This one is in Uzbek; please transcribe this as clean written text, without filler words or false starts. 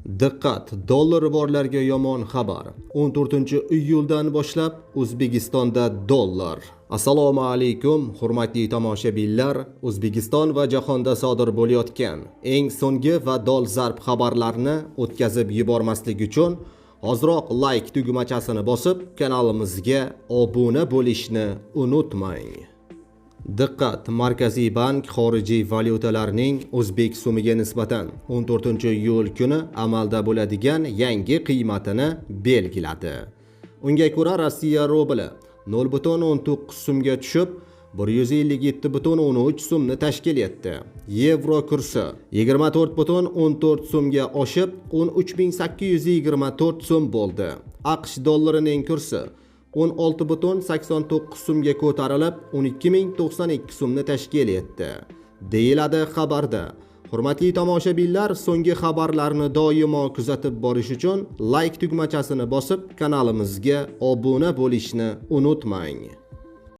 Diqqat, dollar borlarga yomon xabar. 14-iyuldan boshlab O'zbekistonda dollar. Assalomu alaykum, hurmatli tomoshabinlar. O'zbekiston va jahonda sodir bo'layotgan eng so'nggi va dolzarb xabarlarni o'tkazib yubormaslik uchun hozirroq like tugmachasini bosib, kanalimizga obuna bo'lishni unutmang. Diqqat, Markaziy bank xorijiy valyutalarning o'zbek so'miga nisbatan 14-iyul kuni amalda bo'ladigan yangi qiymatini belgiladi. Unga ko'ra Rossiya rubli 0.19 so'mga tushib 157.13 so'mni tashkil etdi. Yevro kursi 24.14 so'mga oshib 13.824 so'm bo'ldi. AQSh dollarining kursi 16.89 so'mga ko'tarilib 12.092 so'mni tashkil etdi, deyiladi xabarda. Hurmatli tomoshabinlar, so'nggi xabarlarni doimo kuzatib borish uchun like tugmachasini bosib, kanalimizga obuna bo'lishni unutmang.